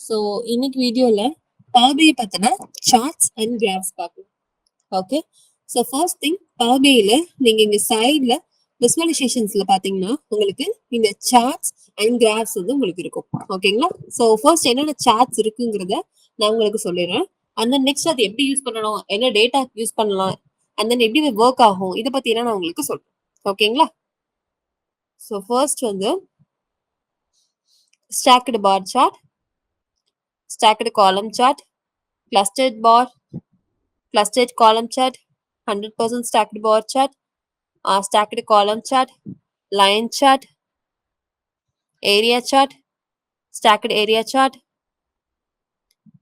So இன்னைக்கு வீடியோல Power BI பத்தின சார்ட்ஸ் அண்ட் கிராஃப்ஸ் பார்க்கலாம். Okay, so first thing Power BIல நீங்க இங்க சைட்ல விசுவலைசேஷன்ஸ்ல பாத்தீங்கன்னா உங்களுக்கு இந்த சார்ட்ஸ் அண்ட் கிராஃப்ஸ் வந்து உங்களுக்கு இருக்கும். ஓகேங்களா? ஸோ ஃபர்ஸ்ட் என்னென்ன சார்ட்ஸ் இருக்குங்கிறத நான் உங்களுக்கு சொல்லிடுறேன். அண்ட் தென் நெக்ஸ்ட் அது எப்படி யூஸ் பண்ணணும், என்ன டேட்டா யூஸ் பண்ணலாம், அண்ட் தென் எப்படி ஒர்க் ஆகும், இதை பத்தி எல்லாம் நான் உங்களுக்கு சொல்றேன். ஓகேங்களா? ஸோ ஃபர்ஸ்ட் வந்து stacked bar chart, stacked column chart, clustered bar, clustered column chart, 100% stacked bar chart, stacked column chart, line chart, area chart, stacked area chart,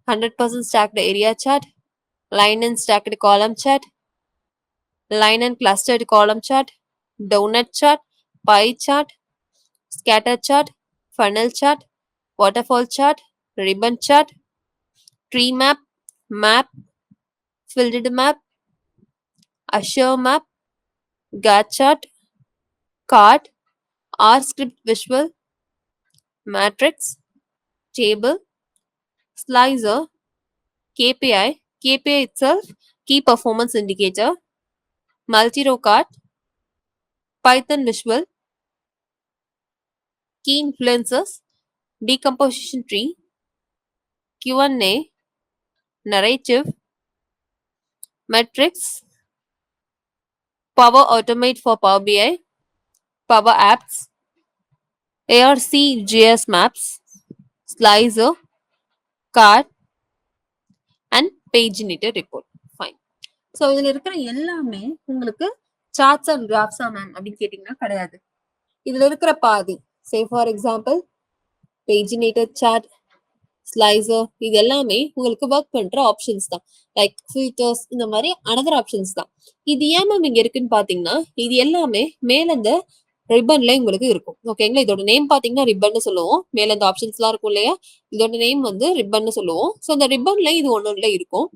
100% stacked area chart, line and stacked column chart, line and clustered column chart, donut chart, pie chart, scatter chart, funnel chart, waterfall chart, ribbon chart, tree map, map, filled map, assure map, Gantt chart, card, R script visual, matrix, table, slicer, KPI, KPI itself, key performance indicator, multi-row card, Python visual, key influencers, decomposition tree, Q&A, narrative, metrics, Power Automate for Power BI, Power Apps, ARCGIS maps, slicer, card, and paginated report. Fine. So இதுல இருக்கிற எல்லாமே உங்களுக்கு charts and கிராஃப்ஸா ma'am அப்படின்னு கேட்டீங்கன்னா கிடையாது. இதுல இருக்கிற பாதி say for example paginated chart, slicer, இது எல்லாமே உங்களுக்கு ஒர்க் பண்ற ஆப்ஷன்ஸ் தான். லைக் ஃபில்டர்ஸ், இந்த மாதிரி அனதர் ஆப்ஷன்ஸ் தான். இது ஏன் மேம் இங்க இருக்குன்னு பாத்தீங்கன்னா இது எல்லாமே மேல இந்த ரிப்பன்ல உங்களுக்கு இருக்கும். ஓகேங்களா? இதோட நேம் பாத்தீங்கன்னா ரிப்பன் சொல்லுவோம். மேல இந்த ஆப்ஷன்ஸ் எல்லாம் இருக்கும் இல்லையா, இதோட நேம் வந்து ரிப்பன் சொல்லுவோம். ஸோ இந்த ரிப்பன்ல இது ஒண்ணுல இருக்கும்.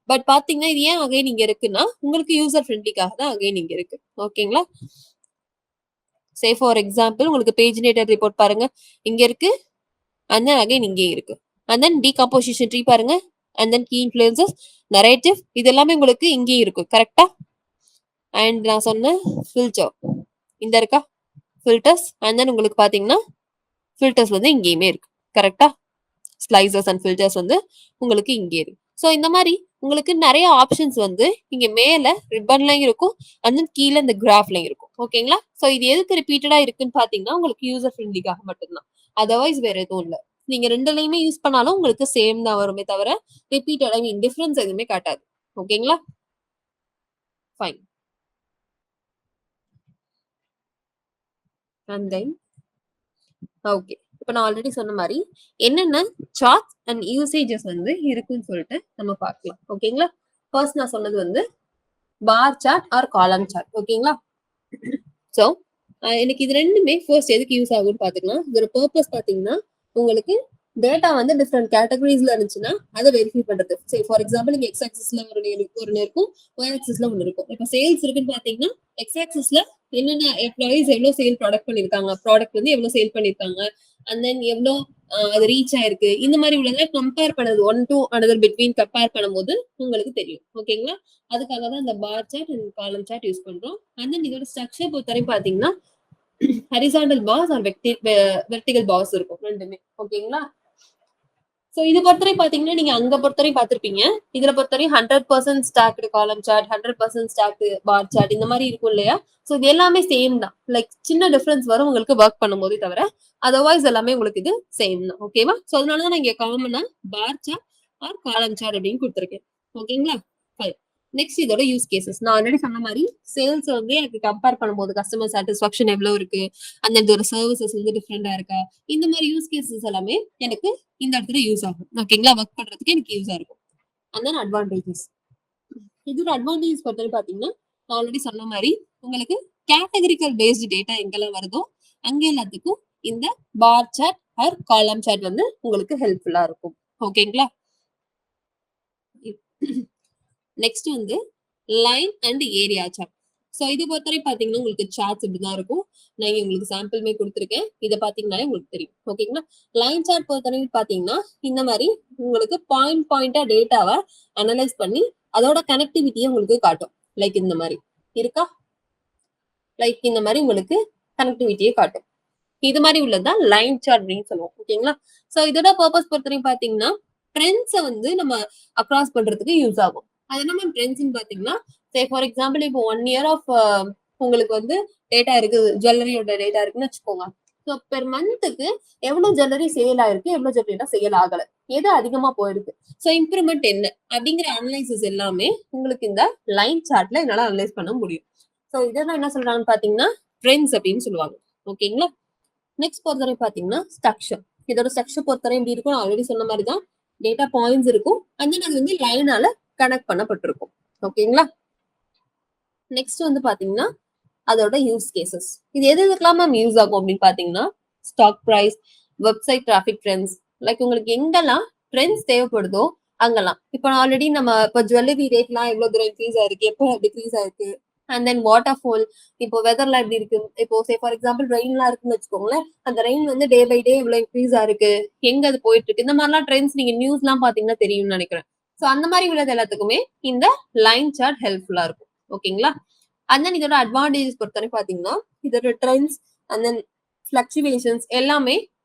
பட் பாத்தீங்கன்னா இது ஏன் அகைன் இங்க இருக்குன்னா உங்களுக்கு யூசர் ஃப்ரெண்ட்லிக்காக தான் அகைன் இங்க இருக்கு. ஓகேங்களா? சே ஃபார் எக்ஸாம்பிள் உங்களுக்கு பேஜினேட்டட் ரிப்போர்ட் பாருங்க இங்க இருக்கு, அண்ட் தென் அகைன் இங்கே இருக்கு. அண்ட் தென் டீகம்போசிஷன் ட்ரீ பாருங்க, and then key influences, narrative, இது எல்லாமே உங்களுக்கு இங்கேயும் இருக்கும். கரெக்டா? அண்ட் நான் சொன்ன ஃபில்டர் இந்த இருக்கா, ஃபில்டர்ஸ், அண்ட் தென் உங்களுக்கு பாத்தீங்கன்னா ஃபில்டர்ஸ் வந்து இங்கேயுமே இருக்கு. கரெக்டா? ஸ்லைசர்ஸ் அண்ட் ஃபில்டர்ஸ் வந்து உங்களுக்கு இங்கே இருக்கு. ஸோ இந்த மாதிரி உங்களுக்கு நிறைய ஆப்ஷன்ஸ் வந்து இங்க மேல ரிப்பன்லயும் இருக்கும், அண்ட் தென் கீழே இந்த கிராஃப்லயும் இருக்கும். ஓகேங்களா? ஸோ இது எதுக்கு ரிப்பீட்டடா இருக்குன்னு பாத்தீங்கன்னா உங்களுக்கு யூசர் ஃப்ரெண்ட்லிக்காக மட்டும்தான். அதர்வைஸ் வேற எதுவும் இல்லை. நீங்க ரெண்டுலையுமே யூஸ் பண்ணாலும் உங்களுக்கு சேம் தான் வருமே தவிர ரிப்பீட்டட் ஐ மீன் டிஃபரன்ஸ் எதுவுமே காட்டாது. ஓகேங்களா? ஃபைன். அண்ட் தென் ஓகே, இப்போ நான் ஆல்ரெடி சொன்ன மாதிரி என்னென்ன சார்ட்ஸ் அண்ட் யூசேஜஸ் வந்து இருக்குன்னு சொல்லிட்டு நம்ம பார்க்கலாம். ஓகேங்களா? ஃபர்ஸ்ட் நான் சொன்னது வந்து bar chart or column chart. ஓகேங்களா? ஸோ எனக்கு இது ரெண்டுமே ஃபர்ஸ்ட் எதுக்கு யூஸ் ஆகும்னு பாத்துக்கலாம். இதோட பர்பஸ் பாத்தீங்கன்னா உங்களுக்கு டேட்டா வந்து டிஃப்ரெண்ட் கேட்டகரிஸ்ல இருந்துச்சுன்னா அதை வெரிஃபை பண்றது. சரி, ஃபார் எக்ஸாம்பிள் இங்க எக்ஸ் ஆக்சிஸ்ல ஒன்று இருக்கும், ஒய் ஆக்சிஸ்ல ஒன்று இருக்கும். இப்போ சேல்ஸ் இருக்குன்னு பாத்தீங்கன்னா எக்ஸ் ஆக்சிஸ்ல என்னென்ன எம்ப்ளாயிஸ் எவ்வளவு சேல் பண்ணிருக்காங்க, ப்ராடக்ட் வந்து எவ்வளவு சேல் பண்ணிருக்காங்க, அண்ட் தென் எவ்வளோ அது ரீச் ஆயிருக்கு, இந்த மாதிரி உள்ளதை கம்பேர் பண்ணது one to another between compare பண்ணும்போது உங்களுக்கு தெரியும். ஓகேங்களா? அதுக்காக தான் இந்த bar chart and column chart use பண்றோம். அண்ட் தென் இதோட ஸ்ட்ரக்சர் பொறுத்தவரைக்கும் பாத்தீங்கன்னா horizontal bars or vertical bars இருக்கும் ரெண்டுமே. ஓகேங்களா? ஸோ இது பொறுத்தவரை பாத்தீங்கன்னா நீங்க அங்க பொறுத்தவரை பார்த்திருப்பீங்க. இதுல பொறுத்தவரை 100% ஸ்டாக்டு காலம் சார்ட், 100% ஸ்டாக்டு பார் சார்ட், இந்த மாதிரி இருக்கும் இல்லையா? ஸோ இது எல்லாமே சேம் தான். லைக் சின்ன டிஃபரன்ஸ் வரும் உங்களுக்கு ஒர்க் பண்ணும்போதே தவிர அதர்வைஸ் எல்லாமே உங்களுக்கு இது சேம் தான். ஓகேவா? ஸோ அதனாலதான் நான் இங்க காமனா bar chart or column chart அப்படின்னு கொடுத்துருக்கேன். ஓகேங்களா? நெக்ஸ்ட் இதோட யூஸ் கேசஸ் நான் ஆல்ரெடி சொன்ன மாதிரி சேல்ஸ் வந்து எனக்கு கம்பேர் பண்ணும்போது கஸ்டமர் சாட்டிஸ்பாக்சன் எவ்வளவு இருக்கு, அந்த இதோட சர்வீசஸ் வந்து டிஃப்ரெண்டா இருக்கா, இந்த மாதிரி யூஸ் கேசஸ் எல்லாமே எனக்கு இந்த இடத்துல யூஸ் ஆகும். ஓகேங்களா? ஒர்க் பண்றதுக்கு எனக்கு யூஸா இருக்கும். அண்ட் தென் அட்வான்டேஜஸ், இதோட அட்வான்டேஜ் பொறுத்தவரை பாத்தீங்கன்னா நான் ஆல்ரெடி சொன்ன மாதிரி உங்களுக்கு கேட்டகரிக்கல் பேஸ்டு டேட்டா எங்கெல்லாம் வருதோ அங்க எல்லாத்துக்கும் இந்த bar chart or column chart வந்து உங்களுக்கு ஹெல்ப்ஃபுல்லா இருக்கும். ஓகேங்களா? நெக்ஸ்ட் வந்து line and area chart. So இது பொறுத்தவரை பாத்தீங்கன்னா உங்களுக்கு சார்ட்ஸ் இப்படிதான் இருக்கும். நான் உங்களுக்கு சாம்பிளுமே கொடுத்துருக்கேன். இதை பாத்தீங்கன்னாலே உங்களுக்கு தெரியும். ஓகேங்களா? லைன் சார்ட் பொறுத்தவரை பாத்தீங்கன்னா இந்த மாதிரி உங்களுக்கு பாயிண்டா டேட்டாவை அனலைஸ் பண்ணி அதோட கனெக்டிவிட்டியை உங்களுக்கு காட்டும். லைக் இந்த மாதிரி இருக்கா? லைக் இந்த மாதிரி உங்களுக்கு கனெக்டிவிட்டியை காட்டும். இது மாதிரி உள்ளதுதான் லைன் சார்ட் அப்படின்னு சொல்லுவோம். ஓகேங்களா? சோ இதோட பர்பஸ் பொறுத்தவரைக்கும் பாத்தீங்கன்னா ட்ரெண்ட்ஸை வந்து நம்ம அக்ராஸ் பண்றதுக்கு யூஸ் ஆகும். அது என்ன ட்ரெண்ட்ஸ் பாத்தீங்கன்னா ஃபார் எக்ஸாம்பிள் இப்போ 1 இயர் ஆஃப் உங்களுக்கு வந்து டேட்டா இருக்கு, ஜுவல்லரியோட டேட்டா இருக்குன்னு வச்சுக்கோங்க. ஸோ பெர் மந்த்துக்கு எவ்வளவு ஜுவல்லரி சேல் ஆயிருக்கு, எவ்வளவு ஜுவல்லரி சேல் ஆகல, எது அதிகமா போயிருக்கு, ஸோ இம்ப்ரூவ்மெண்ட் என்ன அப்படிங்கிற அனலைசிஸ் எல்லாமே உங்களுக்கு இந்த லைன் சார்ட்ல என்னால அனலைஸ் பண்ண முடியும். ஸோ இதெல்லாம் என்ன சொல்றாங்கன்னு பாத்தீங்கன்னா ட்ரெண்ட்ஸ் அப்படின்னு சொல்லுவாங்க. ஓகேங்களா? நெக்ஸ்ட் பொறுத்தவரை பாத்தீங்கன்னா ஸ்ட்ரக்சர். இதோட ஸ்ட்ரக்சர் பொறுத்தவரை எப்படி இருக்கும், ஆல்ரெடி சொன்ன மாதிரி தான் டேட்டா பாயிண்ட்ஸ் இருக்கும். அண்ட் தென் அது வந்து லைனால கனெக்ட் பண்ணப்பட்டிருக்கும். ஓகேங்களா? நெக்ஸ்ட் வந்து பாத்தீங்கன்னா அதோட யூஸ் கேசஸ். இது எதுக்கெல்லாம் மேம் யூஸ் ஆகும் அப்படின்னு பாத்தீங்கன்னா stock price, website traffic trends, like உங்களுக்கு எங்கெல்லாம் ட்ரெண்ட்ஸ் தேவைப்படுதோ அங்கெல்லாம். இப்போ ஆல்ரெடி நம்ம இப்போ ஜுவல்லரி ரேட்லாம் எவ்வளவு தூரம் இன்க்ரீஸ் ஆயிருக்கு, எப்போ டிக்ரீஸ் ஆயிருக்கு, அண்ட் தென் வாட்டர் ஃபால், இப்போ வெதர்லாம் எப்படி இருக்கு, இப்போ ஃபார் எக்ஸாம்பிள் ரெயின்லாம் இருக்குன்னு வச்சுக்கோங்களேன், அந்த ரெயின் வந்து டே பை டே இவ்வளவு இன்க்ரீஸ் ஆயிருக்கு, எங்க அது போயிட்டு இருக்கு, இந்த மாதிரிலாம் ட்ரெண்ட்ஸ் நீங்க நியூஸ்லாம் பாத்தீங்கன்னா தெரியும்னு நினைக்கிறேன். ஸோ அந்த மாதிரி உள்ளது எல்லாத்துக்குமே இந்த லைன் சார்ட் ஹெல்ப்ஃபுல்லா இருக்கும். ஓகேங்களா? அண்ட் தென் இதோட அட்வான்டேஜஸ் பொறுத்தவரை பாத்தீங்கன்னா இதோட ட்ரெண்ட்ஸ் அண்ட் தென் ஃபிளக்சுவேஷன்ஸ் எல்லாமே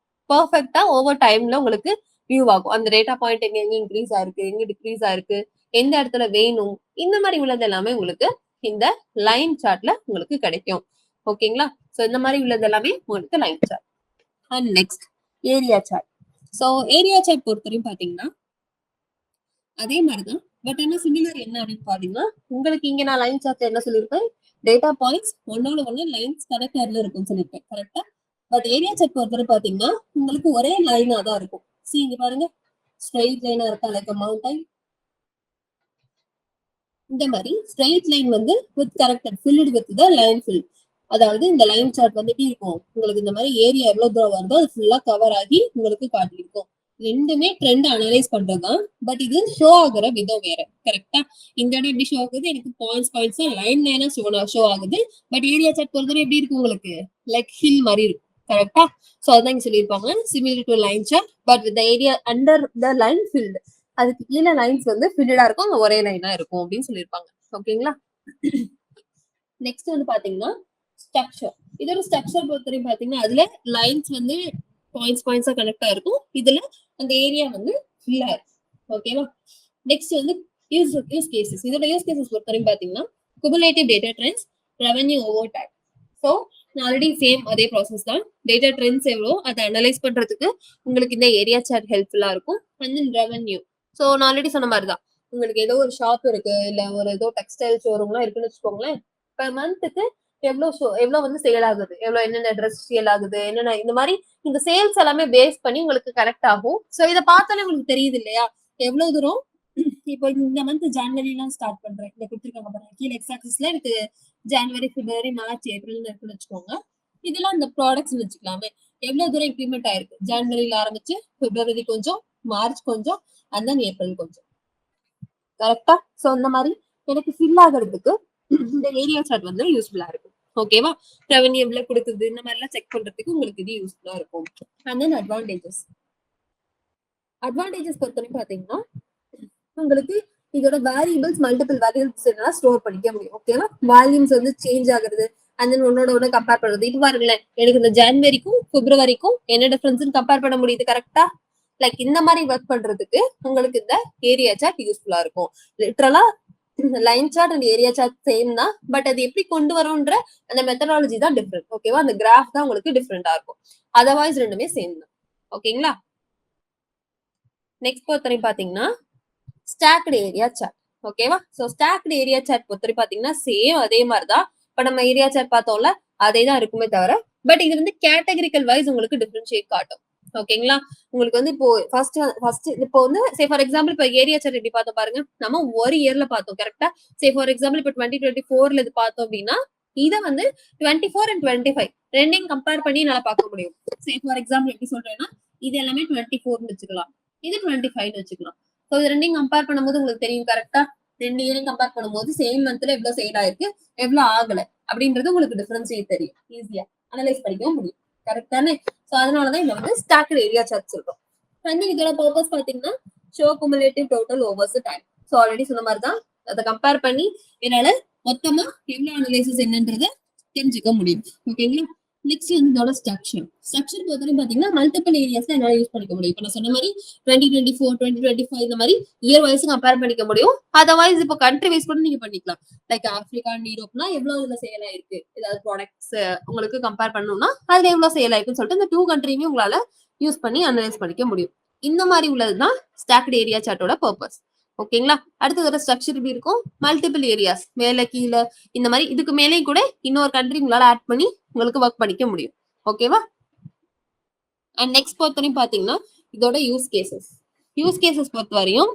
பர்ஃபெக்டா ஓவர் டைம்ல உங்களுக்கு வியூ ஆகும். அந்த டேட்டா பாயிண்ட் எங்க இன்க்ரீஸ் ஆயிருக்கு, எங்க டிக்ரீஸ் ஆயிருக்கு, எந்த இடத்துல வேணும், இந்த மாதிரி உள்ளது எல்லாமே உங்களுக்கு இந்த லைன் சார்ட்ல உங்களுக்கு கிடைக்கும். ஓகேங்களா? சோ இந்த மாதிரி உள்ளது எல்லாமே உங்களுக்கு line chart. And next area chart. So area chart பொறுத்தவரையும் பாத்தீங்கன்னா அதே மாதிரிதான், பட் என்ன சிமிலர் என்ன அப்படின்னு பாத்தீங்கன்னா உங்களுக்கு இங்க நான் லைன் சார்ட்ல என்ன சொல்லியிருப்பேன், டேட்டா பாயிண்ட்ஸ் ஒன்னோட ஒண்ணு லைன்ஸ் கனெக்டர்ல இருக்கும்னு சொல்லியிருப்பேன். கரெக்டா? பட் ஏரியா சார்ட் பொறுத்தவரை பாத்தீங்கன்னா உங்களுக்கு ஒரே லைனா தான் இருக்கும். சி இங்க பாருங்க, ஸ்ட்ரெயிட் லைனா இருக்கா, லைக் மவுண்டன். இந்த மாதிரி ஸ்ட்ரெயிட் லைன் வந்து with corrected filled with the line fill. அதாவது இந்த லைன் சார்ட் வந்து எப்படி இருக்கும், உங்களுக்கு இந்த மாதிரி ஏரியா எவ்வளவு தூரம் வருதோ அது ஃபுல்லா கவர் ஆகி உங்களுக்கு காட்டியிருக்கும். ரெண்டுமே ட்ரெண்ட் அனலைஸ் பண்றதுதான், பட் இது ஷோ ஆகுற விதம் வேற. கரெக்டா? இந்த இடம் எப்படி ஷோ ஆகுது, எனக்கு பாயிண்ட்ஸ் லைன் லைனா ஷோ ஆகுது. பட் ஏரியா சார்ட் பொறுத்தவரை எப்படி இருக்கு, உங்களுக்கு லைக் ஹில் மாதிரி இருக்கும். கரெக்டா? சோ அதான் இங்க சொல்லியிருப்பாங்க, similar to line chart but with area under the line filled. அதுக்கு கீழே லைன்ஸ் வந்து ஃபில்டா இருக்கும், அங்க ஒரே லைனா இருக்கும் அப்படின்னு சொல்லியிருப்பாங்க. ஓகேங்களா? நெக்ஸ்ட் வந்து பாத்தீங்கன்னா ஸ்ட்ரக்சர். இதோட ஸ்ட்ரக்சர் பொறுத்தவரை பாத்தீங்கன்னா அதுல லைன்ஸ் வந்து பாயிண்ட்ஸா கனெக்ட் ஆயிருக்கும், இதுல அந்த ஏரியா வந்து ஃபில்லா இருக்கும். ஓகேவா? நெக்ஸ்ட் வந்து யூஸ் கேசஸ். இதோட யூஸ் கேசஸ் பொறுத்தவரைக்கும் பாத்தீங்கன்னா cumulative data trends, revenue over time. So already same அதே ப்ராசஸ் தான். டேட்டா ட்ரெண்ட்ஸ் எவ்வளோ அதை அனலைஸ் பண்றதுக்கு உங்களுக்கு இந்த ஏரியா சார்ட் ஹெல்ப்ஃபுல்லா இருக்கும். And then revenue. ஸோ நான் ஆல்ரெடி சொன்ன மாதிரி தான், உங்களுக்கு ஏதோ ஒரு ஷாப் இருக்கு, இல்ல ஒரு ஏதோ டெக்ஸ்டைல் ஷோரூம்லாம் இருக்குன்னு வச்சுக்கோங்களேன். பெர் மந்த்துக்கு எவ்வளவு வந்து சேல் ஆகுது, எவ்வளவு என்னென்ன ட்ரெஸ் சேல் ஆகுது, என்னென்ன இந்த மாதிரி இந்த சேல்ஸ் எல்லாமே பேஸ் பண்ணி உங்களுக்கு கரெக்ட் ஆகும். ஸோ இதை பார்த்தாலே உங்களுக்கு தெரியுது இல்லையா எவ்வளவு தூரம். இப்போ இந்த மந்த் ஜான்வரி எல்லாம் ஸ்டார்ட் பண்றேன், இந்த கொடுத்துருக்காங்க பாருங்க கீழே எக்ஸாக்சஸ்ல எனக்கு ஜான்வரி, பிப்ரவரி, மார்ச், ஏப்ரல் இருக்குன்னு வச்சுக்கோங்க. இதெல்லாம் இந்த ப்ராடக்ட்ஸ் வச்சுக்கலாமே எவ்வளவு தூரம் இம்ப்ளிமெண்ட் ஆயிருக்கு. ஜான்வரியில ஆரம்பிச்சு பிப்ரவரி கொஞ்சம், மார்ச் கொஞ்சம், அண்ட் தென் ஏப்ரல் கொஞ்சம். கரெக்டா? சோ இந்த மாதிரி எனக்கு ஃபில் ஆகிறதுக்கு இந்த ஏரியா சார்ட் வந்து யூஸ்ஃபுல்லா இருக்கும். ஓகேவா? ரெவன்யூ எவ்வளவு கொடுக்குது, இந்த மாதிரி எல்லாம் செக் பண்றதுக்கு உங்களுக்கு இது யூஸ்ஃபுல்லா இருக்கும். அண்ட் தென் அட்வான்டேஜஸ் பொறுத்தவரைக்கும் பாத்தீங்கன்னா உங்களுக்கு இதோட வேரியபிள்ஸ் மல்டிபிள் வேரியபிள்ஸ் எல்லாம் ஸ்டோர் பண்ணிக்க முடியும். ஓகேவா? வால்யூம்ஸ் வந்து சேஞ்ச் ஆகுறது அண்ட் தென் ஒன்னோட கம்பேர் பண்றது. இது பாருங்களேன், எனக்கு இந்த ஜான்வரிக்கும் பிப்ரவரிக்கும் என்ன டிஃபரன்ஸ் கம்பேர் பண்ண முடியுது. கரெக்டா? லைக் இந்த மாதிரி ஒர்க் பண்றதுக்கு உங்களுக்கு இந்த ஏரியா சார்ட் யூஸ்ஃபுல்லா இருக்கும். லிட்டரலா line chart and area chart same தான், பட் அது எப்படி கொண்டு வரும்ன்ற அந்த மெத்தடாலஜி தான் டிஃப்ரெண்ட். ஓகேவா? அந்த கிராஃப் தான் உங்களுக்கு டிஃப்ரெண்டா இருக்கும். அதர்வைஸ் ரெண்டுமே சேம் தான். ஓகேங்களா? நெக்ஸ்ட் பொறுத்தவரை பாத்தீங்கன்னா ஸ்டாக்டு ஏரியா சார்ட். ஓகேவா? சோ ஸ்டாக்டு ஏரியா சார்ட் பொறுத்தவரை பாத்தீங்கன்னா சேம் அதே மாதிரிதான். இப்ப நம்ம ஏரியா சார்ட் பார்த்தோம்ல அதே தான் இருக்குமே தவிர, பட் இது வந்து கேட்டகரிக்கல் வைஸ் உங்களுக்கு டிஃபரன்ஷியேட் காட்டும். ஓகேங்களா? உங்களுக்கு வந்து இப்போ ஃபர்ஸ்ட் இப்போ வந்து ஃபார் எக்ஸாம்பிள் இப்போ ஏரியா சார்ட் எப்படி பார்த்தோம் பாருங்க, நம்ம ஒரு இயர்ல பார்த்தோம். கரெக்டா? ஃபார் எக்ஸாம்பிள் இப்போ 2024ல இது பார்த்தோம் அப்படின்னா இதை வந்து 24 and 25 ரெண்டையும் கம்பேர் பண்ணி நல்லா பார்க்க முடியும். ஃபார் எக்ஸாம்பிள் எப்படி சொல்றேன்னா இது எல்லாமே 24 வச்சுக்கலாம், இது 25 வச்சுக்கலாம். ஸோ இது ரெண்டையும் கம்பேர் பண்ணும்போது உங்களுக்கு தெரியும். கரெக்டா? 2 இயரையும் கம்பேர் பண்ணும்போது சேம் மந்த்ல எவ்வளவு சேல் ஆயிருக்கு, எவ்வளவு ஆகல அப்படின்றது உங்களுக்கு டிஃபரன்ஷியேட் தெரியும், ஈஸியா அனலைஸ் பண்ணிக்கவும் முடியும். கரெக்ட் தானே? சோ அதனாலதான் இதை வந்து ஸ்டாக்கட் ஏரியா சார்ட் சொல்றோம். வந்து இதோட பர்பஸ் பாத்தீங்கன்னா show cumulative total overs time. So already சொன்ன மாதிரிதான் அதை கம்பேர் பண்ணி என்னால மொத்தமா எவ்வளவு அனலைசிஸ் என்னன்றத தெரிஞ்சுக்க முடியும். ஓகேங்களா? நெக்ஸ்ட் வந்து இதோட ஸ்ட்ரக்சர் பொறுத்தவரைக்கும் பாத்தீங்கன்னா மல்டிபிள் ஏரியாஸ்ல என்னால யூஸ் பண்ணிக்க முடியும். இப்ப நான் சொன்ன மாதிரி 2024 2025 இந்த மாதிரி இயர் வைஸ் கம்பேர் பண்ணிக்க முடியும். அதர்வைஸ் இப்போ கண்ட்ரி வைஸ் கூட நீங்க பண்ணிக்கலாம். லைக் ஆப்பிரிக்கா அண்ட் யூரோப்னா எவ்வளவு இதுல சேல் ஆயிருக்கு, ஏதாவது ப்ராடக்ட்ஸ் உங்களுக்கு கம்பேர் பண்ணணும்னா அதுல எவ்வளவு சேல் ஆயிருக்குன்னு சொல்லிட்டு இந்த 2 கண்ட்ரியுமே உங்களால யூஸ் பண்ணி அனலைஸ் பண்ணிக்க முடியும். இந்த மாதிரி உள்ளதுதான் ஸ்டாக்ட் ஏரியா சார்ட்டோட பர்பஸ். ஓகேங்களா? அடுத்து ஒரு ஸ்ட்ரக்சர் எப்படி இருக்கும், மல்டிபிள் ஏரியாஸ் மேல கீழே இந்த மாதிரி இதுக்கு மேலே கூட இன்னொரு கண்ட்ரி உங்களால ஆட் பண்ணி உங்களுக்கு ஒர்க் பண்ணிக்க முடியும். ஓகேவா? அண்ட் நெக்ஸ்ட் பொறுத்தவரையும் பாத்தீங்கன்னா இதோட யூஸ் கேசஸ் பொறுத்த வரையும்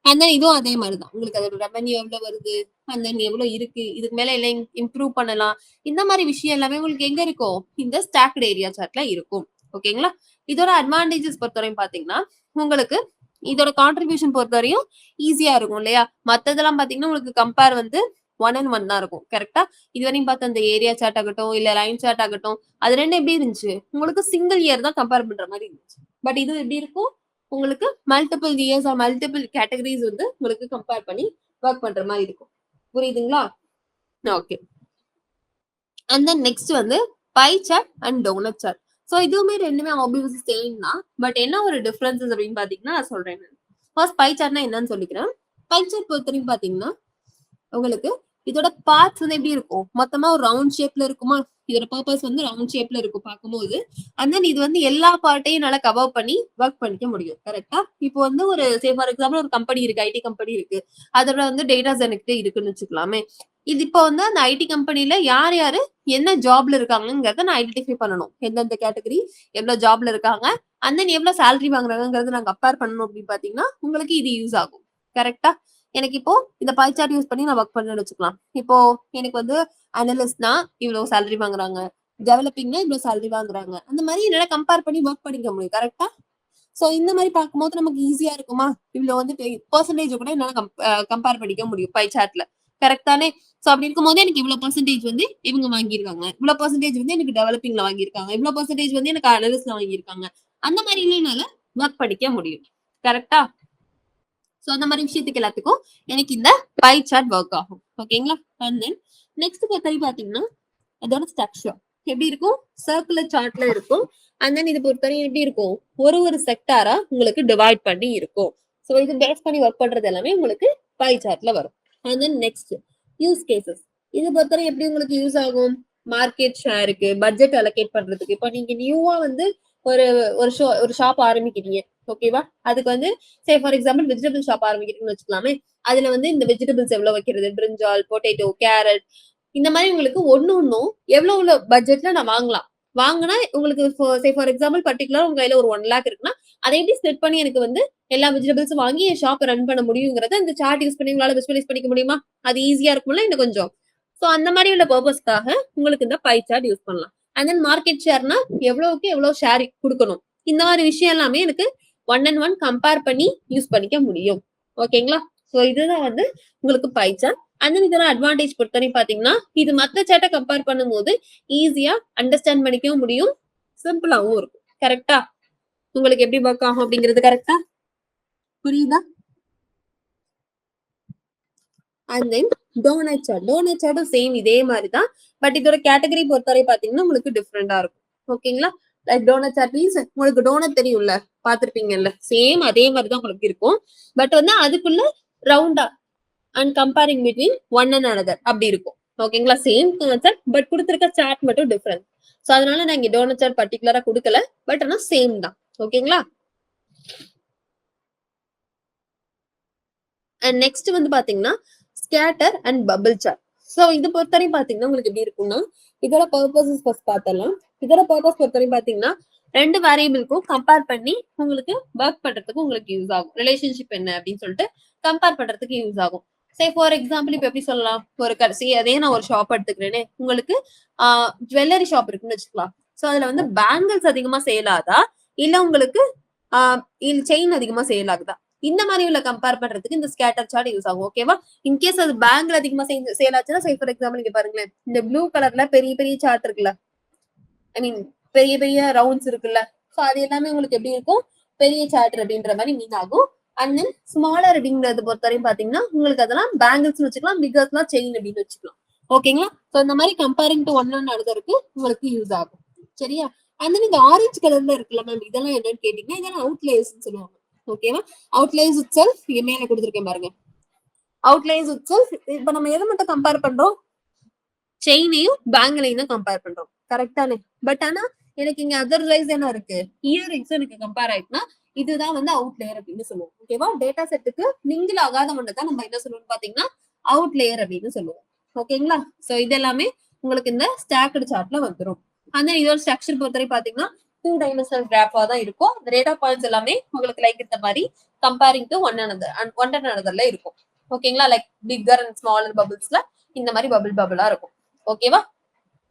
அண்ட் தென் இதுவும் அதே மாதிரிதான். உங்களுக்கு அதோட ரெவன்யூ எவ்வளவு வருது, அண்ட் தென் எவ்வளவு இருக்கு, இதுக்கு மேல எல்லாம் இம்ப்ரூவ் பண்ணலாம், இந்த மாதிரி விஷயம் எல்லாமே உங்களுக்கு எங்க இருக்கும், இந்த ஸ்டாக்ட் ஏரியா சார்ட்ல இருக்கும். ஓகேங்களா? இதோட அட்வான்டேஜஸ் பொறுத்தவரையும் பாத்தீங்கன்னா உங்களுக்கு இதோட கான்ட்ரிபியூஷன் பொறுத்தவரையும் ஈஸியா இருக்கும் இல்லையா? மத்ததெல்லாம் பாத்தீங்கன்னா உங்களுக்கு கம்பேர் வந்து 1 and 1 தான் இருக்கும். கரெக்டா? இதுவரையும் பார்த்த அந்த ஏரியா சார்ட் ஆகட்டும் இல்ல லைன் சார்ட் ஆகட்டும் அது ரெண்டு எப்படி இருந்துச்சு, உங்களுக்கு சிங்கிள் இயர் தான் கம்பேர் பண்ற மாதிரி இருந்துச்சு. பட் இது எப்படி இருக்கும், உங்களுக்கு multiple years or multiple categories வந்து உங்களுக்கு கம்பேர் பண்ணி ஒர்க் பண்ற மாதிரி இருக்கும். புரியுதுங்களா? ஓகே. அண்ட் தென் நெக்ஸ்ட் வந்து pie chart and donut chart. So இதுவுமே ரெண்டுமே ஆப்வியஸ்லி சேம் தான். பட் என்ன ஒரு டிஃபரன்சஸ் அப்படின்னு பாத்தீங்கன்னா நான் சொல்றேன். ஃபர்ஸ்ட் பை சார்ட்னா என்னன்னு சொல்லிக்கிறேன். பை சார்ட் பொறுத்தவரைக்கும் பாத்தீங்கன்னா உங்களுக்கு இதோட பார்ட்ஸ் வந்து எப்படி இருக்கும், மொத்தமா ஒரு ரவுண்ட் ஷேப்ல இருக்குமா, இதோட பர்பஸ் வந்து ரவுண்ட் ஷேப்ல இருக்கும் பார்க்கும்போது. அண்ட் தென் இது வந்து எல்லா பார்ட்டையும் நல்லா கவர் பண்ணி ஒர்க் பண்ணிக்க முடியும். கரெக்டா? இப்போ வந்து ஒரு சே ஃபார் எக்ஸாம்பிள் ஒரு கம்பெனி இருக்கு, ஐடி கம்பெனி இருக்கு, அதோட வந்து டேட்டா சென்டர் இருக்குன்னு வச்சுக்கலாமே. இது இப்போ வந்து அந்த ஐடி கம்பெனில யார் யாரு என்ன ஜாப்ல இருக்காங்கிறத நான் ஐடென்டிஃபை பண்ணணும். எந்தெந்த கேட்டகரி எவ்வளவு ஜாப்ல இருக்காங்க, அண்ட் தென் எவ்வளவு சேலரி வாங்குறாங்கிறத நான் கம்பேர் பண்ணணும் அப்படின்னு பாத்தீங்கன்னா உங்களுக்கு இது யூஸ் ஆகும். கரெக்டா? எனக்கு இப்போ இந்த பை சார்ட் யூஸ் பண்ணி நான் ஒர்க் பண்ணணும்னு வச்சுக்கலாம். இப்போ எனக்கு வந்து அனலிஸ்ட்னா இவ்வளவு சேலரி வாங்குறாங்க, டெவலப்பிங்னா இவ்வளவு சேலரி வாங்குறாங்க, அந்த மாதிரி என்னால கம்பேர் பண்ணி ஒர்க் பண்ணிக்க முடியும். கரெக்டா? சோ இந்த மாதிரி பார்க்கும்போது நமக்கு ஈஸியா இருக்குமா, இவ்வளவு வந்து பெர்சன்டேஜ் கூட என்னால கம்பேர் பண்ணிக்க முடியும் பை சார்ட்ல. கரெக்ட் தானே? சோ அப்படி இருக்கும்போது எனக்கு இவ்வளவு பெர்சன்டேஜ் வந்து இவங்க வாங்கியிருக்காங்க, இவ்வளவு பெர்சன்டேஜ் வந்து எனக்கு டெவலப்பிங்ல வாங்கியிருக்காங்க, இவ்வளவு பெர்சன்டேஜ் வந்து எனக்கு அனலிஸ்ட்ல வாங்கியிருக்காங்க, அந்த மாதிரி என்னால ஒர்க் பண்ணிக்க முடியும். கரெக்டா? சோ அந்த மாதிரி விஷயத்துக்கு எல்லாத்துக்கும் எனக்கு இந்த பை சார்ட் ஒர்க் ஆகும். ஓகேங்களா? அண்ட் தென் நெக்ஸ்ட் பொறுத்தவரை பாத்தீங்கன்னா அதோட ஸ்ட்ரக்சர் எப்படி இருக்கும், சர்க்குலர் சார்ட்ல இருக்கும். அண்ட் தென் இது பொறுத்தவரை எப்படி இருக்கும், ஒரு செக்டாரா உங்களுக்கு டிவைட் பண்ணி இருக்கும். சோ இது பேஸ் பண்ணி ஒர்க் பண்றது எல்லாமே உங்களுக்கு பை சார்ட்ல வரும். And then next use cases. இது பொறுத்தவரை எப்படி உங்களுக்கு யூஸ் ஆகும், மார்க்கெட் ஷேருக்கு, பட்ஜெட் அலோகேட் பண்றதுக்கு. இப்போ நீங்க நியூவா வந்து ஒரு ஷாப் ஆரம்பிக்கிறீங்க, ஓகேவா? அதுக்கு வந்து say for example vegetable shop ஆரம்பிக்கிறீங்கன்னு வச்சுக்கலாமே. அதுல வந்து இந்த வெஜிடபிள்ஸ் எவ்வளவு வைக்கிறது, பிரிஞ்சால், பொட்டேட்டோ, கேரட், இந்த மாதிரி உங்களுக்கு ஒன்னும் எவ்வளவு பட்ஜெட்ல நான் வாங்கினா உங்களுக்கு சே ஃபார் எக்ஸாம்பிள் பர்டிகுலர் உங்க கையில ஒரு 1 lakh இருக்குன்னா அதை எப்படி ஸ்ப்ளிட் பண்ணி எனக்கு வந்து எல்லா வெஜிடபிள்ஸும் வாங்கி என் ஷாப் ரன் பண்ண முடியுங்கிறத இந்த சார்ட் யூஸ் பண்ணி உங்களால விஸ்வலைஸ் பண்ணிக்க முடியுமா? அது ஈஸியா இருக்கும்ல இன்னும் கொஞ்சம். சோ அந்த மாதிரி உள்ள பர்பஸ்க்காக உங்களுக்கு இந்த பை சார்ட் யூஸ் பண்ணலாம். அண்ட் தென் மார்க்கெட் ஷேர்னா எவ்வளவுக்கு எவ்வளவு ஷேர் கொடுக்கணும், இந்த மாதிரி விஷயம் எல்லாமே எனக்கு 1 and 1 கம்பேர் பண்ணி யூஸ் பண்ணிக்க முடியும். ஓகேங்களா? சோ இதுதான் வந்து உங்களுக்கு பை சார்ட். அண்ட் தென் இதோட அட்வான்டேஜ் பொறுத்தவரை பாத்தீங்கன்னா இது மத்த சார்ட்டை கம்பேர் பண்ணும்போது ஈஸியா அண்டர்ஸ்டாண்ட் பண்ணிக்கவும் முடியும், சிம்பிளாவும் இருக்கும். கரெக்டா? உங்களுக்கு எப்படி ஒர்க் ஆகும் அப்படிங்கிறது கரெக்டா புரியுதா? அண்ட் தென் டோனட் சார்ட்டும் சேம் இதே மாதிரி தான். பட் இதோட கேட்டகரி பொறுத்தவரை பாத்தீங்கன்னா உங்களுக்கு டிஃப்ரெண்டா இருக்கும். ஓகேங்களா? லைக் டோனட் சார்ட் மீன்ஸ் உங்களுக்கு டோனட் தெரியும்ல, பாத்திருப்பீங்கல்ல, சேம் அதே மாதிரி தான் உங்களுக்கு இருக்கும். பட் வந்து அதுக்குள்ள ரவுண்டா and comparing between one and another அப்படி இருக்கும். ஓகேங்களா? சேம் கான்செப்ட் பட் கொடுத்துருக்க சார்ட் மட்டும் டிஃபரன்ஸ். ஸோ அதனால நான் இங்க டோனட் சார்ட் பர்டிகுலரா கொடுக்கல, பட் ஆனா சேம் தான். ஓகேங்களா? அண்ட் நெக்ஸ்ட் வந்து பாத்தீங்கன்னா scatter and bubble chart. So இது பொறுத்தவரையும் பாத்தீங்கன்னா உங்களுக்கு எப்படி இருக்கும்னா இதோட பர்பஸஸ் ஃபர்ஸ்ட் பார்த்தலாம். இதோட பர்பஸ் பொறுத்தவரையும் பாத்தீங்கன்னா 2 வேரியபிளுக்கும் கம்பேர் பண்ணி உங்களுக்கு ஒர்க் பண்றதுக்கு உங்களுக்கு யூஸ் ஆகும். ரிலேஷன்ஷிப் என்ன அப்படின்னு சொல்லிட்டு கம்பேர் பண்றதுக்கு யூஸ் ஆகும். சே ஃபார் எக்ஸாம்பிள் இப்ப எப்படி சொல்லலாம், ஒரு கடைசி அதே நான் ஒரு ஷாப் எடுத்துக்கிறேனே, உங்களுக்கு ஜுவல்லரி ஷாப் இருக்குன்னு வச்சுக்கலாம். ஸோ அதுல வந்து பேங்கிள்ஸ் அதிகமா சேல் ஆகுதா இல்ல உங்களுக்கு செயின் அதிகமா சேல் ஆகுதா, இந்த மாதிரி உள்ள கம்பேர் பண்றதுக்கு இந்த ஸ்கேட்டர் சார்ட் யூஸ் ஆகும். ஓகேவா? இன்கேஸ் அது பேங்க்ல அதிகமா சேல் ஆச்சுன்னா, ஃபார் எக்ஸாம்பிள் இங்க பாருங்களேன், இந்த ப்ளூ கலர்ல பெரிய பெரிய சார்ட் இருக்குல்ல, ஐ மீன் பெரிய பெரிய ரவுண்ட்ஸ் இருக்குல்ல, ஸோ அது எல்லாமே உங்களுக்கு எப்படி இருக்கும், பெரிய சார்ட் அப்படின்ற மாதிரி மீன் ஆகும். அண்ட் தென் ஸ்மாலர் அப்படிங்கிறது பொறுத்தவரையும் பாத்தீங்கன்னா உங்களுக்கு அதெல்லாம் பேங்கிள்ஸ் வச்சுக்கலாம், பிகர்ஸ்லாம் செயின் அப்படின்னு வச்சுக்கலாம். ஓகேங்களா? ஸோ இந்த மாதிரி கம்பேரிங் டு ஒன் அனதருக்கு உங்களுக்கு யூஸ் ஆகும். சரியா? அண்ட் தென் இந்த ஆரஞ்சு கலர்ல இருக்குல்ல மேம், இதெல்லாம் என்னன்னு கேட்டீங்கன்னா இதெல்லாம் அவுட்லேயர்ஸ் சொல்லுவாங்க. ஓகேவா? அவுட்லேயர்ஸ் இட் செல்ஃப் மேல கொடுத்துருக்கேன் பாருங்க. அவுட்லேயர்ஸ் இட் செல்ஃப் இப்ப நம்ம எதை மட்டும் கம்பேர் பண்றோம், செயினையும் பேங்கிளையும் தான் கம்பேர் பண்றோம். கரெக்டானே? பட் ஆனா எனக்கு இங்க அதர்வைஸ் என்ன இருக்கு, இயரிங்ஸ் எனக்கு கம்பேர் ஆயிட்டுனா இதுதான் வந்து அவுட்லேயர் அப்படின்னு சொல்லுவோம். ஓகேவா? டேட்டா செட்டுக்கு மிங்கிள் ஆகாத ஒண்ணு தான் நம்ம என்ன சொல்லுவோம் பாத்தீங்கன்னா அவுட்லேயர் அப்படின்னு சொல்லுவோம். ஓகேங்களா? சோ இது எல்லாமே உங்களுக்கு இந்த ஸ்டாக்டு சார்ட்ல வந்துடும். அந்த இதோட ஸ்ட்ரக்சர் பொறுத்தவரை பாத்தீங்கன்னா 2 dimensional கிராஃபா தான் இருக்கும். இந்த டேட்டா பாயிண்ட்ஸ் எல்லாமே உங்களுக்கு லைக் இந்த மாதிரி கம்பேரிங் டு ஒன் அனதர்ல இருக்கும். ஓகேங்களா? லைக் பிக்கர் அண்ட் ஸ்மாலர் பபிள்ஸ்ல இந்த மாதிரி பபிளா இருக்கும். ஓகேவா?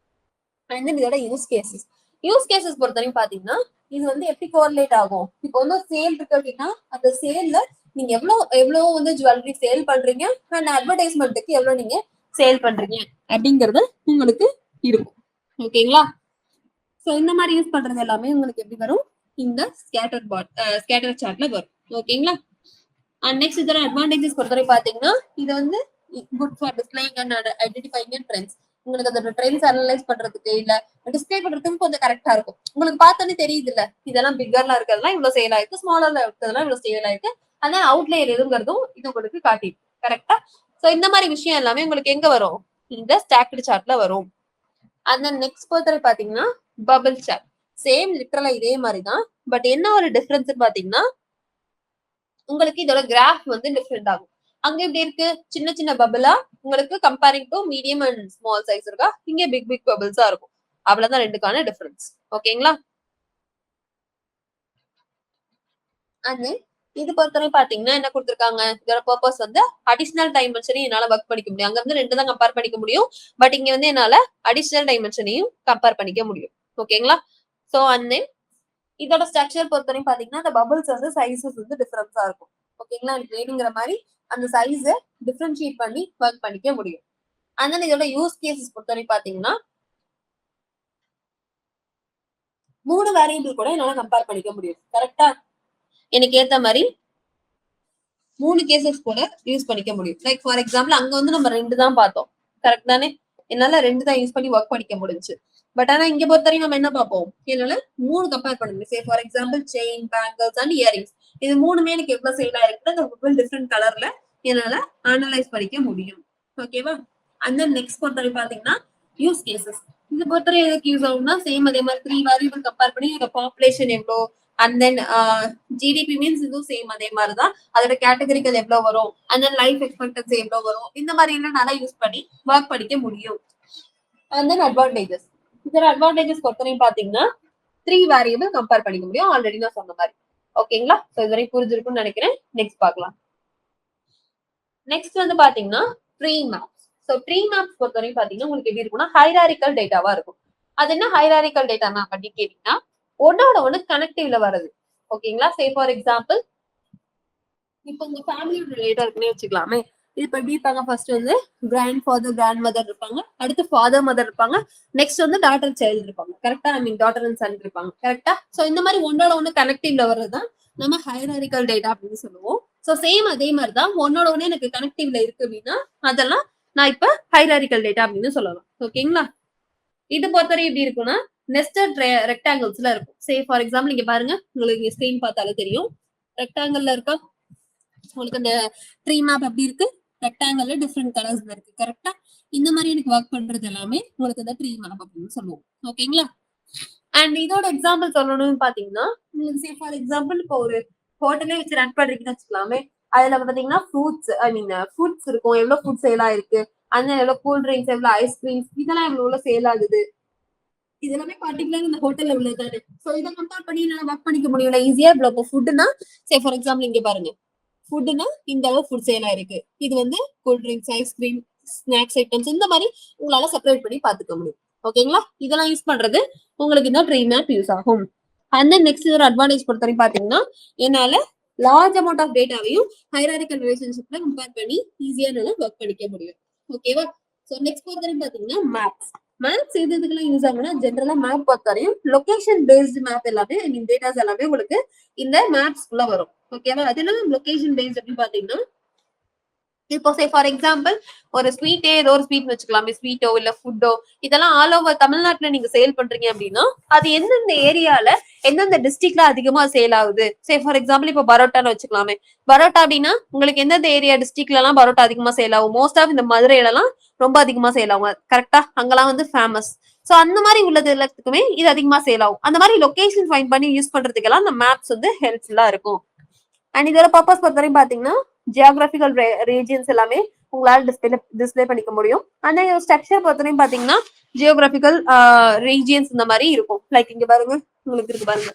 அண்ட் தென் இதோட யூஸ் கேசஸ் பொறுத்தவரைக்கும் பாத்தீங்கன்னா இது வந்து எப்படி கோரிலேட் ஆகும், இப்போ வந்து சேல் இருக்கு அப்படின்னா அந்த சேல்ல நீங்க எவ்வளவு வந்து ஜுவல்லரி சேல் பண்றீங்க அண்ட் அட்வர்டைஸ்மெண்ட்டுக்கு எவ்வளவு நீங்க சேல் பண்றீங்க அப்படிங்கறது உங்களுக்கு இருக்கும். ஓகேங்களா? சோ இந்த மாதிரி யூஸ் பண்றது எல்லாமே உங்களுக்கு எப்படி வரும், இந்த ஸ்கேட்டர் சார்ட்ல வரும். ஓகேங்களா? அண்ட் நெக்ஸ்ட் இதோட அட்வான்டேஜஸ் பொறுத்தவரை பாத்தீங்கன்னா இது வந்து good for displaying and identifying trends. உங்களுக்கு அந்த ட்ரெண்ட்ஸ் அனலைஸ் பண்றதுக்கு இல்ல டிஸ்பிளே பண்றதுக்கு கொஞ்சம் கரெக்டா இருக்கும். உங்களுக்கு பார்த்தோன்னே தெரியுது இல்ல, இதெல்லாம் பிக்கர்ல இருக்கிறதுலாம் இவ்வளவு சேல் ஆயிருக்கு, ஸ்மாலர்ல இருக்கிறதுலாம் இவ்வளவு சேல் ஆயிருக்கு, ஆனா அவுட்லேயர் எதுங்கிறதும் இது உங்களுக்கு காட்டிடும். கரெக்டா? சோ இந்த மாதிரி விஷயம் எல்லாமே உங்களுக்கு எங்க வரும், இந்த ஸ்டாக்டு சார்ட்ல வரும். அந்த நெக்ஸ்ட் பொறுத்தவரை பாத்தீங்கன்னா பபிள் சார்ட். சேம் லிட்டரலா இதே மாதிரிதான், பட் என்ன ஒரு டிஃபரன்ஸ் பாத்தீங்கன்னா உங்களுக்கு இதோட கிராஃப் வந்து டிஃபரெண்ட் ஆகும். அங்க எப்படி இருக்கு, சின்ன சின்ன பபிளா உங்களுக்கு comparing to medium and small size இருக்கா, இங்க பிக் பபிள்ஸா இருக்கும். அவ்வளவுதான் ரெண்டுக்கான டிஃபரன்ஸ். ஓகேங்களா? அண்ட் இது பொறுத்தவரை பாத்தீங்கன்னா என்ன கொடுத்துருக்காங்க, இதோட பர்பஸ் வந்து அடிஷனல் டைமென்ஷனையும் என்னால ஒர்க் பண்ணிக்க முடியும். அங்க வந்து 2 தான் கம்பேர் பண்ணிக்க முடியும், பட் இங்க வந்து என்னால அடிஷனல் டைமென்ஷனையும் கம்பேர் பண்ணிக்க முடியும். ஓகேங்களா? சோ அண்ட் தென் இதோட ஸ்ட்ரக்சர் பொறுத்தவரையும் பாத்தீங்கன்னா அந்த பபிள்ஸ் வந்து சைஸஸ் வந்து டிஃபரன்ஸா இருக்கும். ஓகேங்களா? வேணுங்கிற மாதிரி அந்த சைஸை டிஃபரன்ஷியேட் பண்ணி ஒர்க் பண்ணிக்க முடியும். அதனால இதோட யூஸ் கேசஸ் பொறுத்தவரை பாத்தீங்கன்னா 3 வேரியபிள் கூட என்னால கம்பேர் பண்ணிக்க முடியும். கரெக்டா? எனக்கு ஏத்த மாதிரி 3 கேசஸ் கூட யூஸ் பண்ணிக்க முடியும். லைக் ஃபார் எக்ஸாம்பிள் அங்க வந்து நம்ம 2 தான் பார்த்தோம். கரெக்ட் தானே? என்னால 2 தான் யூஸ் பண்ணி ஒர்க் பண்ணிக்க முடிஞ்சு. பட் ஆனா இங்க பொறுத்தவரைக்கும் நம்ம என்ன பார்ப்போம், என்னால 3 கம்பேர் பண்ண முடியும். சே for example chain, bangles and earrings, இது 3மே எனக்கு எவ்வளவு சேல் ஆயிருக்கு டிஃப்ரெண்ட் கலர்ல என்னால அனலைஸ் பண்ணிக்க முடியும். ஓகேவா? அந்த நெக்ஸ்ட் பொறுத்தவரை பாத்தீங்கன்னா யூஸ் கேசஸ். இது பொறுத்தவரை எதுக்கு யூஸ் ஆகும்னா சேம் அதே மாதிரி 3 வேரியபிள் கம்பேர் பண்ணி இதோட பாப்புலேஷன் எவ்வளோ, அண்ட் தென் ஜிடிபி மீன்ஸ் இதுவும் சேம் அதே மாதிரிதான், அதோட கேட்டகரிகள் எவ்வளவு வரும், அண்ட் தென் லைஃப் எக்ஸ்பெக்டன்சி எவ்வளவு வரும், இந்த மாதிரி எல்லாம் நல்லா யூஸ் பண்ணி ஒர்க் பண்ணிக்க முடியும். And then advantages. இதோட அட்வான்டேஜஸ் பொறுத்தவரையும் பாத்தீங்கன்னா 3 வேரியபிள் கம்பேர் பண்ணிக்க முடியும். ஆல்ரெடி நான் சொன்ன மாதிரி. ஓகேங்களா? இதுவரை புரிஞ்சிருக்கும்னு நினைக்கிறேன். நெக்ஸ்ட் பார்க்கலாம். நெக்ஸ்ட் வந்து பாத்தீங்கன்னா tree maps. So tree maps பொறுத்தவரையும் பாத்தீங்கன்னா உங்களுக்கு எப்படி இருக்கும்னா ஹைராரிக்கல் டேட்டாவா இருக்கும். அது என்ன ஹைராரிக்கல் டேட்டா மேப் அப்படின்னு கேட்டீங்கன்னா ஒன்னோட ஒண்ணு கனெக்டிவ்ல வருது. ஓகேங்களா? சே ஃபார் எக்ஸாம்பிள் இப்போ உங்க ஃபேமிலியோட டேட்டா இருக்குன்னே வச்சுக்கலாமே. இப்ப எப்படி இருப்பாங்க, ஃபர்ஸ்ட் வந்து கிராண்ட் ஃபாதர், கிராண்ட் மதர் இருப்பாங்க, அடுத்து ஃபாதர் மதர் இருப்பாங்க, நெக்ஸ்ட் வந்து டாட்டர் சைல்டு இருப்பாங்க. கரெக்டா? ஐ மீன் டாட்டர் அண்ட் சன் இருப்பாங்க. கரெக்டா? சோ இந்த மாதிரி ஒன்னோட ஒண்ணு கனெக்டிவ்ல வர்றதுதான் நம்ம ஹைராரிக்கல் டேட்டா அப்படின்னு சொல்லுவோம். சோ சேம் அதே மாதிரிதான் ஒன்னோட ஒண்ணு எனக்கு கனெக்டிவ்ல இருக்கு அப்படின்னா அதெல்லாம் நான் இப்ப ஹைராரிக்கல் டேட்டா அப்படின்னு சொல்லலாம். ஓகேங்களா? இது பொறுத்தவரை எப்படி இருக்கும்னா நெஸ்டட் ரெக்டாங்கிள்ஸ்ல இருக்கும். சே ஃபார் எக்ஸாம்பிள் இங்க பாருங்க, உங்களுக்கு ஸ்கிரீன் பார்த்தாலே தெரியும், ரெக்டாங்கிள்ல இருக்கா உங்களுக்கு அந்த ட்ரீ மேப் எப்படி இருக்கு, ரெக்டாங்கிள்ல டிஃப்ரெண்ட் கலர்ஸ்ல இருக்கு. கரெக்டா? இந்த மாதிரி எனக்கு ஒர்க் பண்றது எல்லாமே உங்களுக்கு அந்த ட்ரீ மேப் அப்படின்னு சொல்லுவோம். ஓகேங்களா? அண்ட் இதோட எக்ஸாம்பிள் சொல்லணும்னு பாத்தீங்கன்னா உங்களுக்கு சே ஃபார் எக்ஸாம்பிள் இப்போ ஒரு ஹோட்டலே வச்சு ரன் பண்றீங்கன்னு வச்சுக்கலாமே. அதுல பாத்தீங்கன்னா ஃப்ரூட்ஸ், ஐ மீன் ஃபுட்ஸ் இருக்கும், எவ்வளவு ஃபுட் சேல் ஆயிருக்கு, அந்த எவ்வளவு கூல் ட்ரிங்க்ஸ், எவ்வளவு ஐஸ்கிரீம்ஸ், இதெல்லாம் எவ்வளவு சேல் ஆகுது, இதெல்லாமே பர்டிகுலர் இந்த ஹோட்டல்ல உள்ளது. சோ இதை கம்பேர் பண்ணி என்னால ஒர்க் பண்ணிக்க முடியல ஈஸியா. இப்போ ஃபுட்னா சே ஃபார் எக்ஸாம்பிள் இங்க பாருங்க, ஃபுட்னா இந்த அளவு ஃபுட் சேல் ஆயிருக்கு, இது வந்து cool drinks, ice cream, snacks items, இந்த மாதிரி உங்களால செப்பரேட் பண்ணி பாத்துக்க முடியும். ஓகேங்களா? இதெல்லாம் யூஸ் பண்றது உங்களுக்கு இந்த ட்ரீ மேப் யூஸ் ஆகும். அண்ட் தென் நெக்ஸ்ட் ஒரு அட்வான்டேஜ் பொறுத்தவரை பாத்தீங்கன்னா என்னால லார்ஜ் அமௌண்ட் ஆஃப் டேட்டாவையும் ஹைராரிக்கல் ரிலேஷன்ஷிப்ல கம்பேர் பண்ணி ஈஸியா நல்லா ஒர்க் பண்ணிக்க முடியும். ஓகேவா? ஸோ நெக்ஸ்ட் பொறுத்தவரைக்கும் பாத்தீங்கன்னா மேப்ஸ். மேப்ஸ் எது எதுக்கெல்லாம் யூஸ் ஆகும்னா ஜென்ரலா மேப் பொறுத்தவரையும் லொகேஷன் பேஸ்டு மேப் எல்லாமே டேட்டாஸ் எல்லாமே உங்களுக்கு இந்த மேப்ஸ்குள்ள வரும். ஓகேவா? அதெல்லாம் லொகேஷன் பேஸ்ட் அப்படின்னு பாத்தீங்கன்னா இப்போ சே ஃபார் எக்ஸாம்பிள் ஒரு ஸ்வீட்டே ஏதோ ஒரு ஸ்வீட் வச்சுக்கலாமே, ஸ்வீட்டோ இல்ல ஃபுட்டோ, இதெல்லாம் ஆல் ஓவர் தமிழ்நாட்டுல நீங்க சேல் பண்றீங்க அப்படின்னா அது எந்தெந்த ஏரியால எந்தெந்த டிஸ்ட்ரிக்ட்ல அதிகமா சேல் ஆகுது. சே ஃபார் எக்ஸாம்பிள் இப்போ பரோட்டான்னு வச்சுக்கலாமே, பரோட்டா அப்படின்னா உங்களுக்கு எந்தெந்த ஏரியா டிஸ்ட்ரிக்ட்ல எல்லாம் பரோட்டா அதிகமா சேல் ஆகும். மோஸ்ட் ஆஃப் இந்த மதுரையில எல்லாம் ரொம்ப அதிகமா சேல் ஆகும். கரெக்டா? அங்கெல்லாம் வந்து ஃபேமஸ். சோ அந்த மாதிரி உள்ளது எல்லாத்துக்குமே இது அதிகமா சேல் ஆகும். அந்த மாதிரி லொகேஷன் ஃபைண்ட் பண்ணி யூஸ் பண்றதுக்கெல்லாம் இந்த மேப்ஸ் வந்து ஹெல்ப்ஃபுல்லா இருக்கும். அண்ட் இதோட பர்பஸ் பொறுத்தவரைக்கும் பாத்தீங்கன்னா ஜியோகிராபிக்கல் ரீஜியன்ஸ் எல்லாமே உங்களால டிஸ்பிளே பண்ணிக்க முடியும். ஆனா ஸ்ட்ரக்சர் பொறுத்தவரைக்கும் பாத்தீங்கன்னா ஜியோகிராபிக்கல் ரீஜியன்ஸ் இந்த மாதிரி இருக்கும். லைக் இங்க பாருங்க, உங்களுக்கு இருக்கு பாருங்க,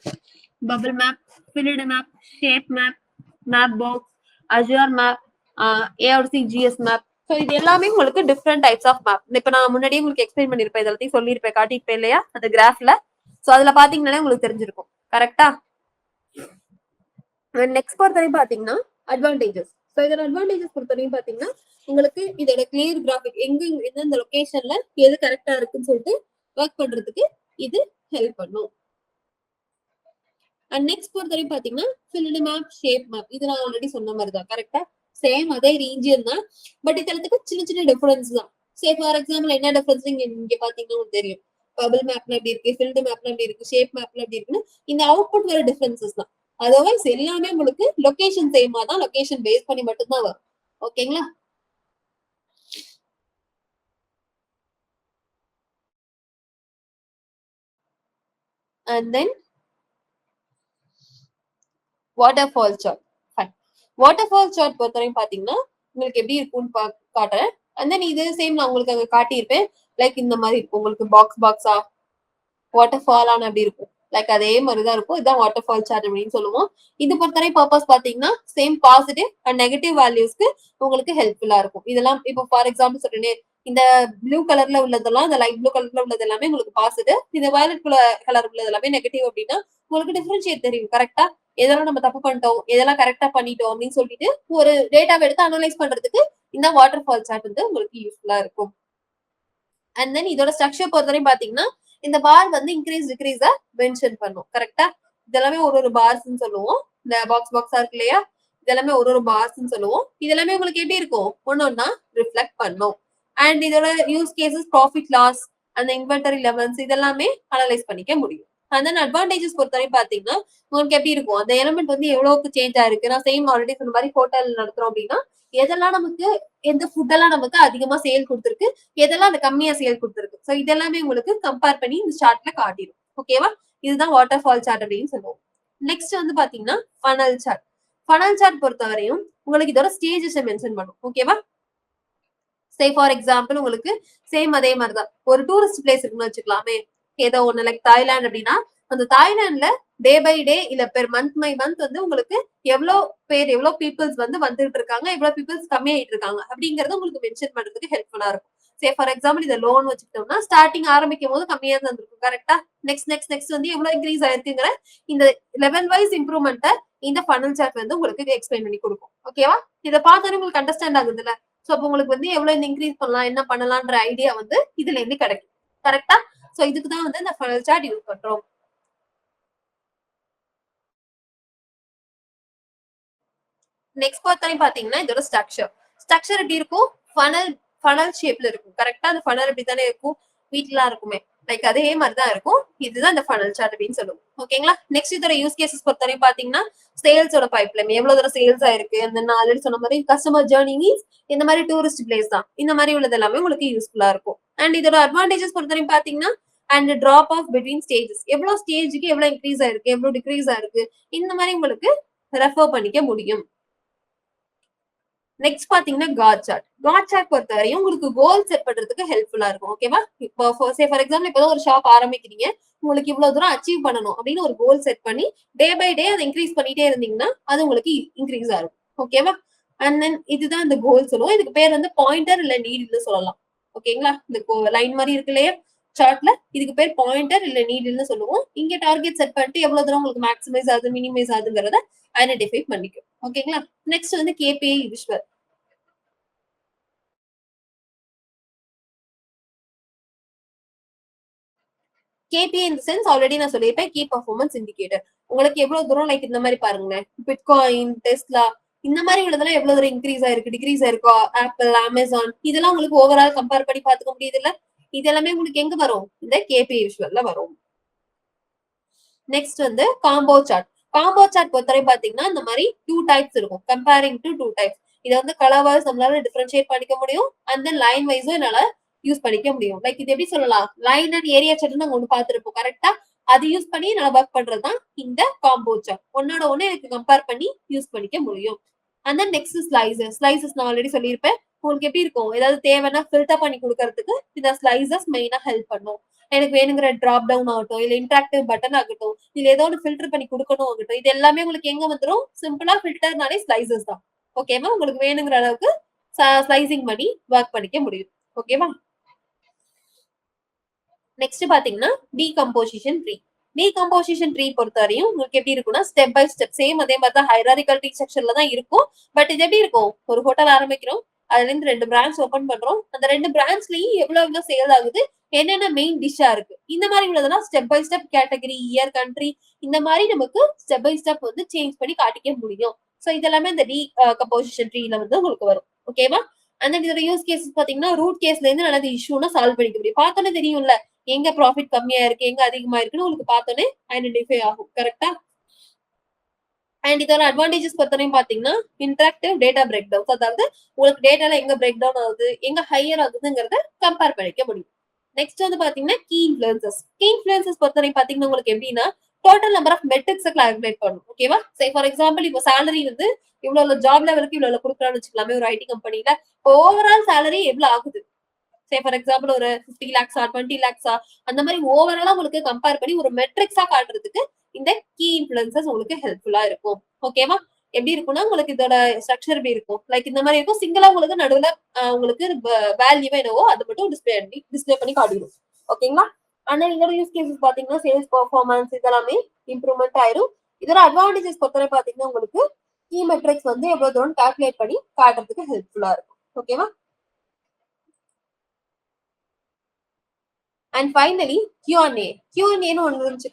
bubble map, filled map, shape map, Mapbox, Azure map, ArcGIS map. So இது எல்லாமே உங்களுக்கு டிஃப்ரெண்ட் டைப்ஸ் ஆஃப் மேப். இப்ப நான் முன்னாடியே உங்களுக்கு எக்ஸ்பிளைன் பண்ணிருப்பேன், இதெல்லாத்தையும் சொல்லியிருப்பேன், காட்டியிருப்பேன் இல்லையா அந்த கிராஃப்ல. ஸோ அதுல பாத்தீங்கன்னா உங்களுக்கு தெரிஞ்சிருக்கும். கரெக்டா? நெக்ஸ்ட் பொறுத்தவரைக்கும் பாத்தீங்கன்னா அட்வான்டேஜஸ். ஸோ இதோட அட்வான்டேஜஸ் பொறுத்தவரைக்கும் பாத்தீங்கன்னா உங்களுக்கு இதோட கிளியர் கிராஃபிக் எங்க எந்தெந்த லொகேஷன்ல எது கரெக்டா இருக்குன்னு சொல்லிட்டு ஒர்க் பண்றதுக்கு இது ஹெல்ப் பண்ணும். அண்ட் நெக்ஸ்ட் பொறுத்தவரைக்கும் பாத்தீங்கன்னா ஃபில்டு மேப், ஷேப் மேப், இது நான் ஆல்ரெடி சொன்ன மாதிரி தான். கரெக்டா? சேம் அதே ரீஜியன் தான், பட் இதுக்கு சின்ன சின்ன டிஃபரன்ஸ் தான். சே ஃபார் எக்ஸாம்பிள் என்ன டிஃபரன்ஸ் இங்க பாத்தீங்கன்னா உங்களுக்கு தெரியும். பபிள் மேப்ல எப்படி இருக்கு, ஃபில்டு மேப்ல எப்படி இருக்கு, ஷேப் மேப்ல எப்படி இருக்குன்னு இந்த அவுட்புட் வர டிஃபரன்சஸ் தான். அதர்வைஸ் எல்லாமே உங்களுக்கு லொகேஷன் சேமா தான், லொகேஷன் பேஸ் பண்ணி மட்டும்தான் வரும். ஓகேங்களா? And then waterfall chart. Fine. Waterfall chart பொறுத்தவரைக்கும் பாத்தீங்கன்னா உங்களுக்கு எப்படி இருக்கும்னு காட்டுறேன். அண்ட் தென் இது சேம் நான் உங்களுக்கு அங்க காட்டியிருப்பேன். லைக் இந்த மாதிரி இருக்கும் உங்களுக்கு பாக்ஸ் பாக்ஸா வாட்டர் ஃபால் ஆன அப்படி இருக்கும். லைக் அதே மாதிரிதான் இருக்கும். இதுதான் வாட்டர் ஃபால் சார்ட் அப்படின்னு சொல்லுவோம். இது பொறுத்தவரை பர்பஸ் பாத்தீங்கன்னா சேம் பாசிட்டிவ் அண்ட் நெகட்டிவ் வேல்யூஸ்க்கு உங்களுக்கு ஹெல்ப்ஃபுல்லா இருக்கும். இதெல்லாம் இப்போ ஃபார் எக்ஸாம்பிள் சொல்றேன், இந்த ப்ளூ கலர்ல உள்ளதெல்லாம், இந்த லைட் ப்ளூ கலர்ல உள்ளது எல்லாமே உங்களுக்கு பாசிட்டிவ், இந்த வயலட் கலர் உள்ளது எல்லாமே நெகட்டிவ் அப்படின்னா உங்களுக்கு டிஃபரன்ஷியேட் தெரியும். கரெக்டா? எதெல்லாம் நம்ம தப்பு பண்ணிட்டோம், எதெல்லாம் கரெக்டா பண்ணிட்டோம் அப்படின்னு சொல்லிட்டு ஒரு டேட்டாவை எடுத்து அனலைஸ் பண்றதுக்கு இந்த வாட்டர் ஃபால் சார்ட் வந்து உங்களுக்கு யூஸ்ஃபுல்லா இருக்கும். அண்ட் தென் இதோட ஸ்ட்ரக்சர் பொறுத்தவரையும் பாத்தீங்கன்னா இந்த பார் வந்து இன்க்ரீஸ் டிக்ரீஸ மென்ஷன் பண்ணும். கரெக்டா? இதெல்லாமே ஒரு பார்ஸ் சொல்லுவோம். இந்த பாக்ஸ் பாக்ஸா இருக்கு இல்லையா, இதெல்லாமே ஒரு பார்ஸ் சொல்லுவோம். இதெல்லாமே உங்களுக்கு எப்படி இருக்கும், ஒன்னொன்னா ரிஃப்ளெக்ட் பண்ணும். அண்ட் இதோட யூஸ் கேசஸ் ப்ராஃபிட் லாஸ், அந்த இன்வென்டரி லெவல்ஸ் இதெல்லாமே அனலைஸ் பண்ணிக்க முடியும். அண்ட் தென் அட்வான்டேஜஸ் பொறுத்தவரையும் பாத்தீங்கன்னா உங்களுக்கு எப்படி இருக்கும், அந்த எலமெண்ட் வந்து எவ்வளவுக்கு சேஞ்ச் ஆயிருக்கு. நான் சேம் ஆல்ரெடி சொன்ன மாதிரி ஹோட்டல் நடத்துறோம் அப்படின்னா எதெல்லாம் நமக்கு எந்த ஃபுட் எல்லாம் நமக்கு அதிகமா சேல் கொடுத்துருக்கு, எதெல்லாம் அந்த கம்மியா சேல் கொடுத்துருக்கு. ஸோ இதெல்லாமே உங்களுக்கு கம்பேர் பண்ணி இந்த சார்ட்ல காட்டிடும். ஓகேவா? இதுதான் வாட்டர் ஃபால் சார்ட் அப்படின்னு சொல்லுவோம். நெக்ஸ்ட் வந்து பாத்தீங்கன்னா ஃபனல் சார்ட். ஃபனல் சார்ட் பொறுத்தவரையும் உங்களுக்கு இதோட ஸ்டேஜஸ் மென்ஷன் பண்ணும். ஓகேவா? சே ஃபார் எக்ஸாம்பிள் உங்களுக்கு சேம் அதே மாதிரிதான் ஒரு டூரிஸ்ட் பிளேஸ் இருக்குன்னு வச்சுக்கலாமே, ஏதோ ஒண்ணு லைக் தாய்லாந்து அப்படின்னா அந்த தாய்லாந்துல டே பை டே இல்ல பெர் மந்த் பை மந்த் வந்து உங்களுக்கு எவ்வளவு பேர் எவ்வளவு பீப்புள்ஸ் வந்து வந்துட்டு இருக்காங்க, எவ்வளவு பீப்புள்ஸ் கம்மியாயிட்டு இருக்காங்க அப்படிங்கறது உங்களுக்கு மென்ஷன் பண்றதுக்கு ஹெல்ப்ஃபுல்லா இருக்கும். சே ஃபார் எக்ஸாம்பிள் இந்த லோன் வச்சுக்கிட்டோம்னா ஸ்டார்டிங் ஆரம்பிக்கும் போது கம்மியா தான் இருந்திருக்கும். கரெக்டா? நெக்ஸ்ட் வந்து எவ்வளவு இன்க்ரீஸ் ஆயிருக்குங்கிற இந்த லெவல் வைஸ் இம்ப்ரூவ்மெண்ட்டை இந்த ஃபனல் சார்ட் வந்து உங்களுக்கு எக்ஸ்பிளைன் பண்ணி கொடுக்கும். ஓகேவா? இதை பார்த்தாலே உங்களுக்கு அண்டர்ஸ்டாண்ட் ஆகுதுல்ல. சோ அப்ப உங்களுக்கு வந்து எவ்வளவு இன்க்ரீஸ் பண்ணலாம், என்ன பண்ணலாம்ன்ற ஐடியா வந்து இதுல இருந்து கிடைக்கும். கரெக்டா? சோ இதுக்குதான் வந்து இந்த ஃபனல் சார்ட் யூஸ் பண்றோம். நெக்ஸ்ட் பொறுத்தவரைக்கும் பாத்தீங்கன்னா இதோட ஸ்ட்ரக்சர் எப்படி இருக்கும், ஃபனல் ஷேப்ல இருக்கும். கரெக்டா? அந்த ஃபனல் இப்படி தானே இருக்கும், வீட்லாம் இருக்குமே, லைக் அதே மாதிரிதான் இருக்கும். இதுதான் இந்த ஃபனல் சார்ட் அப்படின்னு சொல்லுவோம். ஓகேங்களா? நெக்ஸ்ட் இதோட யூஸ் கேசஸ் பொறுத்தவரைக்கும் பாத்தீங்கன்னா சேல்ஸோட பைப்லைன் எவ்வளவு தூரம் சேல்ஸ் ஆயிருக்கு, அந்த நான் ஆல்ரெடி சொன்ன மாதிரி கஸ்டமர் ஜேர்னி மீன்ஸ் இந்த மாதிரி டூரிஸ்ட் பிளேஸ் தான், இந்த மாதிரி உள்ளது எல்லாமே உங்களுக்கு யூஸ்ஃபுல்லா இருக்கும். அண்ட் இதோட அட்வான்டேஜஸ் பொறுத்தவரைக்கும் பாத்தீங்கன்னா and drop off between stages, எவ்வளவு ஸ்டேஜுக்கு எவ்வளவு இன்க்ரீஸ் ஆயிருக்கு, எவ்வளவு டிக்ரீஸ் ஆயிருக்கு, இந்த மாதிரி உங்களுக்கு ரெஃபர் பண்ணிக்க முடியும். நெக்ஸ்ட் பாத்தீங்கன்னா காட் சார்ட் பொறுத்தவரையும் உங்களுக்கு கோல் செட் பண்றதுக்கு ஹெல்ப்ஃபுல்லா இருக்கும். ஓகேவா? இப்போ ஃபார் எக்ஸாம்பிள் இப்போ ஒரு ஷாப் ஆரம்பிக்கிறீங்க, உங்களுக்கு இவ்வளவு தூரம் அச்சீவ் பண்ணணும் அப்படின்னு ஒரு கோல் செட் பண்ணி டே பை டே அதை இன்க்ரீஸ் பண்ணிட்டே இருந்தீங்கன்னா அது உங்களுக்கு இன்க்ரீஸ் ஆகும். ஓகேவா? அண்ட் தென் இதுதான் இந்த கோல் சொல்லுவோம். இதுக்கு பேர் வந்து பாயிண்டர் இல்ல நீடில்னு சொல்லலாம். ஓகேங்களா? இந்த லைன் மாதிரி இருக்கு இல்லையா, சார்ட்ல இதுக்கு பேர் பாயிண்டர் இல்ல நீடில்னு சொல்லுவோம். இங்க டார்கெட் செட் பண்ணிட்டு எவ்வளவு தூரம் உங்களுக்கு மேக்ஸிமைஸ் ஆகுது மினிமைஸ் ஆகுதுங்கிறத ஐடென்டிஃபை பண்ணிக்கும். ஓகேங்களா? நெக்ஸ்ட் வந்து கேபிஐ விஷுவல். கேபிஐ இந்த சென்ஸ் ஆல்ரெடி நான் சொல்லியிருப்பேன், கீ பர்ஃபார்மன்ஸ் இண்டிகேட்டர். உங்களுக்கு எவ்வளவு தூரம் லைக் இந்த மாதிரி பாருங்களேன், பிட்காயின், டெஸ்லா இந்த மாதிரி உள்ளதெல்லாம் எவ்வளவு தூரம் இன்க்ரீஸ் ஆயிருக்கு, டிகிரீஸ் ஆயிருக்கா, ஆப்பிள், அமேசான் இதெல்லாம் உங்களுக்கு ஓவரால் கம்பேர் பண்ணி பாத்துக்க முடியுது இல்ல? இது எல்லாமே உங்களுக்கு எங்க வரும்? இந்த கேபிஐ விஷுவல்ல வரும். நெக்ஸ்ட் வந்து காம்போ சார்ட். காம்போ சார்ட் பொறுத்தவரை பாத்தீங்கன்னா இந்த மாதிரி 2 டைப்ஸ் இருக்கும். Comparing to 2 types. இதை வந்து கலர் வைஸ் நம்மளால டிஃபரன்ஷியேட் பண்ணிக்க முடியும். அண்ட் தென் லைன் வைஸும் என்னால யூஸ் பண்ணிக்க முடியும். லைக் இது எப்படி சொல்லலாம், லைன் அண்ட் ஏரியா சார்ட் நாங்க ஒண்ணு பாத்துருப்போம் கரெக்டா. அது யூஸ் பண்ணி நான் ஒர்க் பண்றதுதான் இந்த காம்போ சார்ட். ஒன்னோட ஒண்ணு எனக்கு கம்பேர் பண்ணி யூஸ் பண்ணிக்க முடியும். And then next slices. Slices நான் ஆல்ரெடி சொல்லியிருப்பேன். உங்களுக்கு எப்படி இருக்கும், ஏதாவது தேவைன்னா ஃபில்டர் பண்ணி கொடுக்கறதுக்கு இந்த ஸ்லைசஸ் மெயினா ஹெல்ப் பண்ணும். எனக்கு வேணுங்கிற டிராப் டவுன் ஆகட்டும், இல்ல இன்டராக்டிவ் பட்டன் ஆகட்டும், இல்ல ஏதோ ஒன்று ஃபில்டர் பண்ணி கொடுக்கணும் ஆகட்டும், இது எல்லாமே உங்களுக்கு எங்க வந்துடும்? சிம்பிளா ஃபில்டர்னாலே ஸ்லைசஸ் தான். ஓகேவா? உங்களுக்கு வேணுங்கிற அளவுக்கு ஸ்லைசிங் பண்ணி ஒர்க் பண்ணிக்க முடியும். ஓகேவா? நெக்ஸ்ட் பாத்தீங்கன்னா டீகம்போசிஷன் ட்ரீ. டீகம்போசிஷன் ட்ரீ பொறுத்தவரையும் உங்களுக்கு எப்படி இருக்கும்னா ஸ்டெப் பை ஸ்டெப் சேம் அதே மாதிரி தான் ஹைராரிக்கல் ட்ரீ செக்ஷன்ல தான் இருக்கும். பட் இது எப்படி இருக்கும், ஒரு ஹோட்டல் ஆரம்பிக்கிறோம், அதுல இருந்து 2 பிரான்ச் ஓபன் பண்றோம், அந்த 2 பிரான்ச்லயும் எவ்வளவு சேல் ஆகுது, என்னென்ன மெயின் டிஷ்ஷா இருக்கு, இந்த மாதிரி உள்ளதெல்லாம் step by step category, year, country இந்த மாதிரி நமக்கு ஸ்டெப் பை ஸ்டெப் வந்து சேஞ்ச் பண்ணி காட்டிக்க முடியும். சோ இதெல்லாமே இந்த டீகம்போசிஷன் ட்ரீல வந்து உங்களுக்கு வரும். ஓகேவா? அந்த இதோட யூஸ் கேசஸ் பாத்தீங்கன்னா ரூட் கேஸ்ல இருந்து நல்லது இஷ்யூனா சால்வ் பண்ணிக்க முடியும். பார்த்தோன்னே தெரியும்ல எங்க ப்ராஃபிட் கம்மியா இருக்கு, எங்க அதிகமா இருக்குன்னு உங்களுக்கு பார்த்தோன்னே ஐடென்டிஃபை ஆகும். கரெக்டா? அண்ட் இதோட அட்வான்டேஜஸ் பொறுத்தவரையும் பாத்தீங்கன்னா இன்டராக்டிவ் டேட்டா பிரேக் டவுன். அதாவது உங்களுக்கு டேட்டால எங்க பிரேக் டவுன் ஆகுது, எங்க ஹையர் ஆகுதுங்கிறத கம்பேர் பண்ணிக்க முடியும். நெக்ஸ்ட் வந்து பாத்தீங்கன்னா கீ இன்ஃபுளுசஸ். கீ இன்ஃபுளுசஸ் பொறுத்தவரை பாத்தீங்கன்னா உங்களுக்கு எப்படின்னா total number of metrics calculate பண்ணும். ஓகேவா? சே ஃபார் எக்ஸாம்பிள் இப்போ சேலரி வந்து இவ்வளவு ஜாப் லெவலுக்கு இவ்வளவு கொடுக்குறான்னு வச்சுக்கலாமே ஒரு ஐடி கம்பெனில. ஓவரால் சேலரி எவ்வளவு ஆகுது, சே ஃபார் எக்ஸாம்பிள் ஒரு 50 lakhs 20 lakhs அந்த மாதிரி ஓவராலா உங்களுக்கு கம்பேர் பண்ணி ஒரு மெட்ரிக்ஸா காட்டுறதுக்கு இந்த கீ இன்ஃபுளுசஸ் உங்களுக்கு ஹெல்ப்ஃபுல்லா இருக்கும். ஓகேவா? எப்படி இருக்கும்னா உங்களுக்கு இதோட ஸ்ட்ரக்சர் எப்படி இருக்கும், லைக் இந்த மாதிரி இருக்கும். சிங்கிளா உங்களுக்கு நடுவுல உங்களுக்கு வேல்யூ என்னவோ அது மட்டும் டிஸ்பிளே பண்ணி காட்டிடும். ஓகேங்களா? ஆனா இதோட யூஸ் கேசஸ் பாத்தீங்கன்னா சேல்ஸ் பெர்ஃபார்மன்ஸ் இதெல்லாமே இம்ப்ரூவ்மெண்ட் ஆயிரும். இதோட அட்வான்டேஜஸ் பொறுத்தவரை பாத்தீங்கன்னா உங்களுக்கு கீ மெட்ரிக்ஸ் வந்து எவ்வளவு தூரம் கால்குலேட் பண்ணி காட்டுறதுக்கு ஹெல்ப்ஃபுல்லா இருக்கும். ஓகேவா? And finally Q&A. Q&Aன்னு ஒன்று இருந்துச்சு.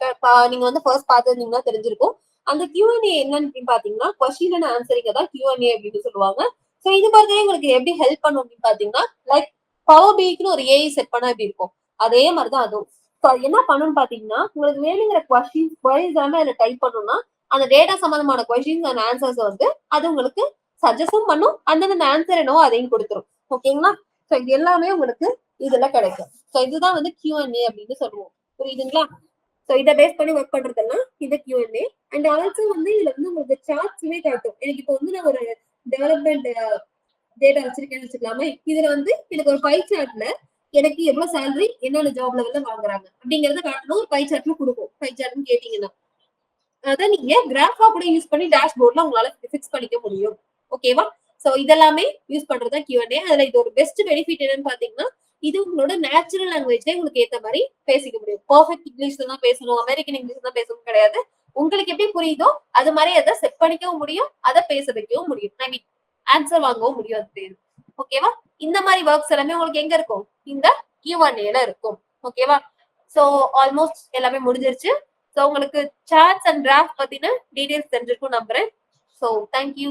நீங்க வந்து ஃபர்ஸ்ட் பார்த்துருந்தீங்கன்னா தெரிஞ்சிருக்கும். அந்த Q&A என்னன்னு பாத்தீங்கன்னா கொஸ்டின் அண்ட் ஆன்சரிங்க தான் Q&A அப்படின்னு சொல்லுவாங்க. ஸோ இது பார்த்தீங்கன்னா உங்களுக்கு எப்படி ஹெல்ப் பண்ணும் அப்படின்னு பாத்தீங்கன்னா லைக் பவர் பிக்குன்னு ஒரு ஏஐ செட் பண்ணா எப்படி இருக்கும், அதே மாதிரிதான் அதுவும். ஸோ என்ன பண்ணணும்னு பாத்தீங்கன்னா உங்களுக்கு வேணுங்கிற கொஸ்டின்ஸ் எல்லாமே அதுல டைப் பண்ணணும்னா அந்த டேட்டா சம்பந்தமான கொஸ்டின்ஸ் அண்ட் ஆன்சர்ஸ் வந்து அது உங்களுக்கு சஜஸ்டும் பண்ணும். அந்த ஆன்சர் என்னவோ அதையும் கொடுத்துரும். ஓகேங்களா? ஸோ இது எல்லாமே உங்களுக்கு இதுல கிடைக்கும். சோ இதுதான் வந்து Q&A அப்படின்னு சொல்லுவோம். புரியுதுங்களா? சோ இதை பேஸ் பண்ணி ஒர்க் பண்றதெல்லாம் இது Q&A. அண்ட் ஆல்சோ வந்து இதுல வந்து உங்களுக்கு சார்ட்ஸுமே காட்டும். எனக்கு இப்போ வந்து நான் ஒரு டெவலப்மெண்ட் டேட்டா வச்சிருக்கேன்னு வச்சுக்கலாமே, இதுல வந்து எனக்கு ஒரு பை சார்ட்ல எனக்கு எவ்வளவு சேலரி என்னென்ன ஜாப் லெவல்ல வாங்குறாங்க அப்படிங்கறத காட்டணும். ஒரு பை சார்ட்ல கொடுக்கும். பை சார்ட்னு கேட்டீங்கன்னா அதை நீங்க கிராஃபா கூட யூஸ் பண்ணி டேஷ்போர்ட்ல உங்களால பிக்ஸ் பண்ணிக்க முடியும். ஓகேவா? சோ இதெல்லாமே யூஸ் பண்றதா Q&A. அதுல இது ஒரு பெஸ்ட் பெனிஃபிட் என்னன்னு பாத்தீங்கன்னா இது உங்களோட நேச்சுரல் லாங்குவேஜ்ல உங்களுக்கு ஏத்த மாதிரி பேசிக்க முடியும். பெர்ஃபெக்ட் இங்கிலீஷ்ல தான் பேசணும், அமெரிக்கன் இங்கிலீஷ் தான் பேசணும் கிடையாது. உங்களுக்கு எப்படி புரியுதோ அது மாதிரி அதை செட் பண்ணிக்கவும் முடியும், அதை பேச வைக்கவும் முடியும். ஐ மீன் ஆன்சர் வாங்கவும் முடியும். அது பேரு. ஓகேவா? இந்த மாதிரி ஒர்க்ஸ் எல்லாமே உங்களுக்கு எங்க இருக்கும், இந்த Q&Aல இருக்கும். ஓகேவா? சோ ஆல்மோஸ்ட் எல்லாமே முடிஞ்சிருச்சு. சோ உங்களுக்கு சார்ட்ஸ் அண்ட் கிராஃப் பத்தின டீடைல்ஸ் தெரிஞ்சிருக்கும் நம்புறேன். So thank you.